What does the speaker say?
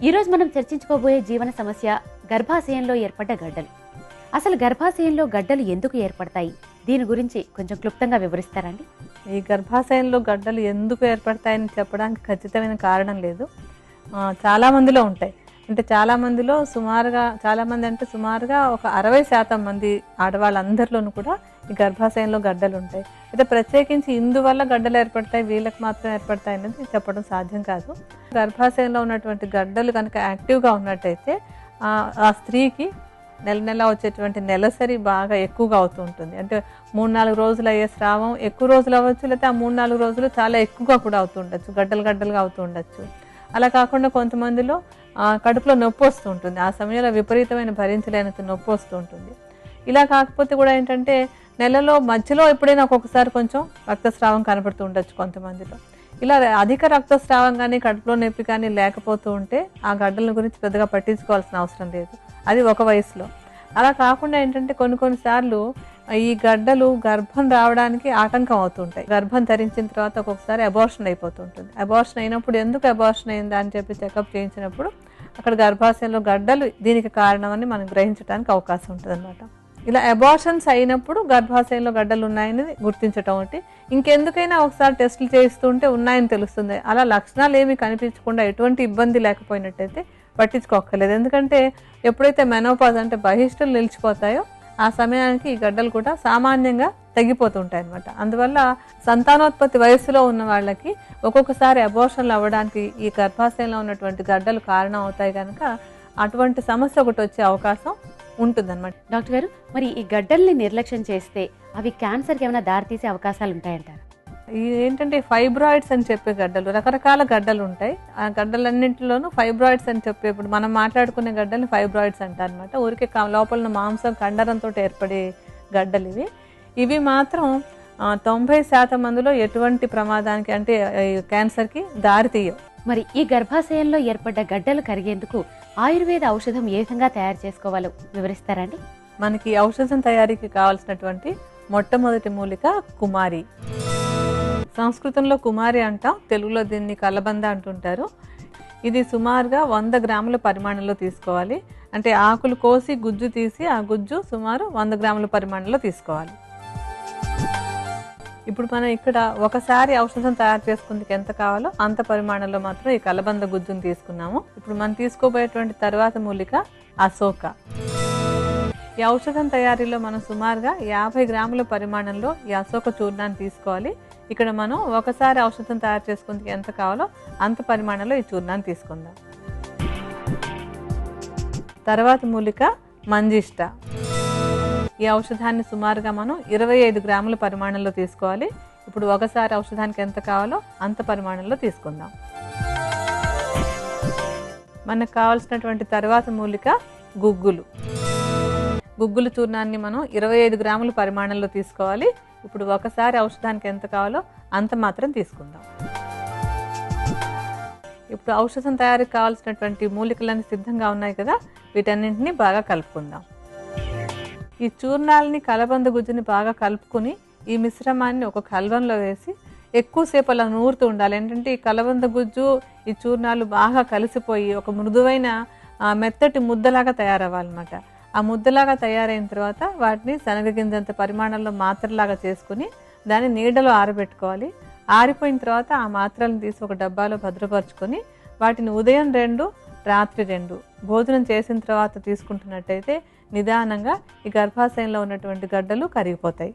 ఈరోజు మనం చర్చించుకోబోయే జీవన సమస్య గర్భాశయంలో ఏర్పడ్డ గడ్డలు. అసలు గర్భాశయంలో గడ్డలు ఎందుకు ఏర్పడతాయి, దీని గురించి కొంచెం క్లుప్తంగా వివరిస్తారండి? ఈ గర్భాశయంలో గడ్డలు ఎందుకు ఏర్పడతాయని చెప్పడానికి ఖచ్చితమైన కారణం లేదు. చాలామందిలో ఉంటాయి. అంటే చాలామందిలో సుమారుగా ఒక 60% మంది ఆడవాళ్ళందరిలోనూ కూడా ఈ గర్భాశయంలో గడ్డలు ఉంటాయి. అయితే ప్రత్యేకించి ఇందువల్ల గడ్డలు ఏర్పడతాయి, వీళ్ళకి మాత్రం ఏర్పడతాయి అనేది చెప్పడం సాధ్యం కాదు. గర్భాశయంలో ఉన్నటువంటి గడ్డలు కనుక యాక్టివ్గా ఉన్నట్టయితే ఆ స్త్రీకి నెల వచ్చేటువంటి నెలసరి బాగా ఎక్కువగా అవుతూ ఉంటుంది. అంటే 3-4 రోజులు అయ్యే స్రావం ఎక్కువ రోజులు అవ్వచ్చు, లేకపోతే ఆ 3-4 రోజులు చాలా ఎక్కువగా కూడా అవుతూ ఉండొచ్చు, గడ్డలుగా అవుతూ ఉండొచ్చు. అలా కాకుండా కొంతమందిలో కడుపులో నొప్పి వస్తూ ఉంటుంది, ఆ సమయంలో విపరీతమైన భరించలేనంత నొప్పి వస్తూ ఉంటుంది. ఇలా కాకపోతే కూడా ఏంటంటే నెలలో మధ్యలో ఎప్పుడైనా ఒక్కొక్కసారి కొంచెం రక్తస్రావం కనపడుతూ ఉండొచ్చు కొంతమందిలో. ఇలా అధిక రక్తస్రావం కానీ కడుపులో నొప్పి కానీ లేకపోతూ ఉంటే ఆ గడ్డల గురించి పెద్దగా పట్టించుకోవాల్సిన అవసరం లేదు, అది ఒక వయసులో. అలా కాకుండా ఏంటంటే కొన్నిసార్లు ఈ గడ్డలు గర్భం రావడానికి ఆటంకం అవుతుంటాయి. గర్భం ధరించిన తర్వాత ఒక్కొక్కసారి అబార్షన్ అయిపోతుంటుంది. అబార్షన్ అయినప్పుడు ఎందుకు అబార్షన్ అయిందా అని చెప్పి చెకప్ చేయించినప్పుడు అక్కడ గర్భాశయంలో గడ్డలు దీనికి కారణమని మనం గ్రహించడానికి అవకాశం ఉంటుంది అనమాట. ఇలా అబార్షన్స్ అయినప్పుడు గర్భాశయంలో గడ్డలు ఉన్నాయని గుర్తించటం ఒకటి. ఇంకెందుకైనా ఒకసారి టెస్టులు చేస్తుంటే ఉన్నాయని తెలుస్తుంది. అలా లక్షణాలు ఏమీ కనిపించకుండా ఎటువంటి ఇబ్బంది లేకపోయినట్టయితే పట్టించుకోక్కర్లేదు. ఎందుకంటే ఎప్పుడైతే మెనోపాజ్ అంటే బహిష్టులు నిలిచిపోతాయో ఆ సమయానికి ఈ గడ్డలు కూడా సామాన్యంగా తగ్గిపోతుంటాయి అనమాట. అందువల్ల సంతానోత్పత్తి వయసులో ఉన్న వాళ్ళకి ఒక్కొక్కసారి అబార్షన్లు అవ్వడానికి ఈ గర్భాశయంలో ఉన్నటువంటి గడ్డలు కారణం అవుతాయి కనుక అటువంటి సమస్య ఒకటి వచ్చే అవకాశం ఉంటుందన్నమాట. డాక్టర్ గారు, మరి ఈ గడ్డల్ని నిర్లక్ష్యం చేస్తే అవి క్యాన్సర్కి ఏమైనా దారితీసే అవకాశాలు ఉంటాయంటారు? ఏంటంటే ఫైబ్రాయిడ్స్ అని చెప్పే గడ్డలు, రకరకాల గడ్డలు ఉంటాయి. ఆ గడ్డలన్నింటిలోనూ ఫైబ్రాయిడ్స్ అని చెప్పే, ఇప్పుడు మనం మాట్లాడుకునే గడ్డలు ఫైబ్రాయిడ్స్ అంటారు అనమాట. ఊరికే లోపల మాంసం కండరంతో ఏర్పడే గడ్డలు ఇవి మాత్రం 90% మందిలో ఎటువంటి ప్రమాదానికి అంటే క్యాన్సర్కి దారి తీయవు. మరి ఈ గర్భాశయంలో ఏర్పడ్డ గడ్డలు కరిగేందుకు ఆయుర్వేద ఔషధం ఏ విధంగా తయారు చేసుకోవాలో వివరిస్తారండి? మనకి ఔషధం తయారీకి కావాల్సినటువంటి మొట్టమొదటి మూలిక కుమారి. సంస్కృతంలో కుమారి అంటాం, తెలుగులో దీన్ని కలబంద అంటుంటారు. ఇది సుమారుగా 100 గ్రాముల పరిమాణంలో తీసుకోవాలి. అంటే ఆకులు కోసి గుజ్జు తీసి ఆ గుజ్జు సుమారు 100 గ్రాముల పరిమాణంలో తీసుకోవాలి. ఇప్పుడు మనం ఇక్కడ ఒకసారి ఔషధం తయారు చేసుకుందుకు ఎంత కావాలో అంత పరిమాణంలో మాత్రం ఈ కలబంద గుజ్జును తీసుకున్నాము. ఇప్పుడు మనం తీసుకోబోయేటువంటి తర్వాత మూలిక అశోక. ఈ ఔషధం తయారీలో మనం సుమారుగా 50 గ్రాముల పరిమాణంలో ఈ అశోక చూర్ణాన్ని తీసుకోవాలి. ఇక్కడ మనం ఒకసారి ఔషధం తయారు చేసుకుందుకు ఎంత కావాలో అంత పరిమాణంలో ఈ చూర్ణాన్ని తీసుకుందాం. తర్వాత మూలిక మంజిష్ట. ఈ ఔషధాన్ని సుమారుగా మనం 25 గ్రాముల పరిమాణంలో తీసుకోవాలి. ఇప్పుడు ఒకసారి ఔషధానికి ఎంత కావాలో అంత పరిమాణంలో తీసుకుందాం. మనకు కావాల్సినటువంటి తర్వాత మూలిక గుగ్గులు. గుగ్గులు చూర్ణాన్ని మనం 25 గ్రాముల పరిమాణంలో తీసుకోవాలి. ఇప్పుడు ఒకసారి ఔషధానికి ఎంత కావాలో అంత మాత్రం తీసుకుందాం. ఇప్పుడు ఔషధం తయారీకి కావాల్సినటువంటి మూలికలన్నీ సిద్ధంగా ఉన్నాయి కదా, వీటన్నింటినీ బాగా కలుపుకుందాం. ఈ చూర్ణాలని కలబంద గుజ్జుని బాగా కలుపుకుని ఈ మిశ్రమాన్ని ఒక కల్వంలో వేసి ఎక్కువసేపు అలా నూరుతూ ఉండాలి. ఏంటంటే ఈ కలబంద గుజ్జు ఈ చూర్ణాలు బాగా కలిసిపోయి ఒక మృదువైన మెత్తటి ముద్దలాగా తయారవ్వాలన్నమాట. ఆ ముద్దలాగా తయారైన తర్వాత వాటిని శనగగింజంత పరిమాణంలో మాత్రలాగా చేసుకుని దాన్ని నీడలో ఆరబెట్టుకోవాలి. ఆరిపోయిన తర్వాత ఆ మాత్రలను తీసి ఒక డబ్బాలో భద్రపరుచుకొని వాటిని ఉదయం 2, రాత్రి 2 భోజనం చేసిన తర్వాత తీసుకుంటున్నట్టయితే నిదానంగా ఈ గర్భాశయంలో ఉన్నటువంటి గడ్డలు కరిగిపోతాయి.